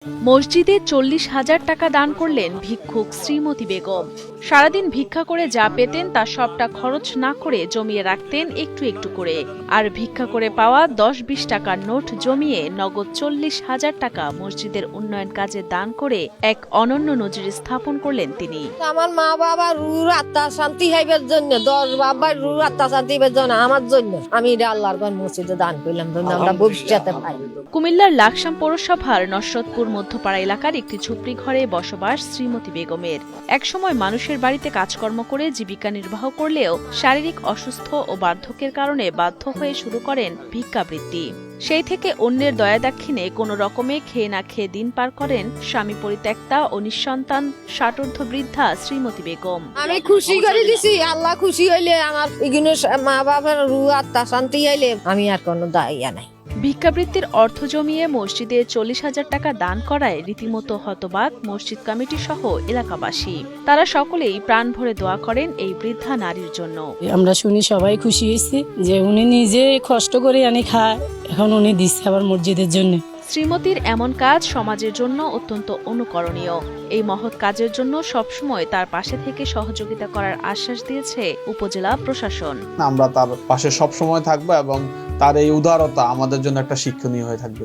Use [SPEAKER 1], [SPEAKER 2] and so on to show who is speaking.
[SPEAKER 1] মসজিদে 40,000 টাকা দান করলেন ভিক্ষুক শ্রীমতী বেগম। সারাদিন ভিক্ষা করে যা পেতেন তা সবটা খরচ না করে জমিয়ে রাখতেন একটু একটু করে। আর ভিক্ষা করে পাওয়া 10-20 টাকার নোট জমিয়ে নগদ 40,000 টাকা মসজিদের উন্নয়ন কাজে দান করে এক অনন্য নজির স্থাপন করলেন তিনি।
[SPEAKER 2] আমার মা বাবা রুর আত্মা শান্তি হইবার জন্য, 10 বাবার রুর আত্মা শান্তি হইবার জন্য, আমার জন্য আমি এটা আল্লাহর ঘর মসজিদে দান করলাম, আমরা ভবিষ্যতে পাই।
[SPEAKER 1] কুমিল্লার লাকসাম পৌরসভার নসরতপুর মধ্যপাড়া এলাকার একটি ঝুপড়ি ঘরে বসবাস শ্রীমতী বেগমের। একসময় মানুষের বাড়িতে কাজকর্ম করে জীবিকা নির্বাহ করলেও শারীরিক অসুস্থ ও বার্ধক্যের কারণে বাধ্য হয়ে শুরু করেন ভিক্ষাবৃত্তি। সেই থেকে অন্যের দয়াদাক্ষিণে কোনো রকমে খেয়ে না খেয়ে দিন পার করেন স্বামী পরিত্যক্তা ও নিঃসন্তান ষাটোর্ধ্ব বৃদ্ধা শ্রীমতী বেগম।
[SPEAKER 2] আমি খুশি করে দিছি, আল্লাহ খুশি হইলে, আমার এগুলো মা বাবার রু আত্মা শান্তি হইলে আমি আর কোনো দায়িয়া নাই।
[SPEAKER 1] ভিক্ষাবৃত্তির অর্থ জমিয়ে মসজিদে 40,000 টাকা দান করায় রীতিমতো হতবাক মসজিদ কমিটি সহ এলাকাবাসী। তারা সকলেই প্রাণ ভরে দোয়া করেন এই বৃদ্ধা নারীর জন্য।
[SPEAKER 3] আমরা শুনি সবাই খুশি হয়েছি যে উনি নিজে কষ্ট করে আনি খায়, এখন উনি দিচ্ছে আবার মসজিদের জন্য।
[SPEAKER 1] শ্রীমতীর এমন কাজ সমাজের জন্য অত্যন্ত অনুকরণীয়। এই মহৎ কাজের জন্য সবসময় তার পাশে থেকে সহযোগিতা করার আশ্বাস দিয়েছে উপজেলা প্রশাসন।
[SPEAKER 4] আমরা তার পাশে সবসময় থাকবো এবং তার এই উদারতা আমাদের জন্য একটা শিক্ষণীয় হয়ে থাকবে।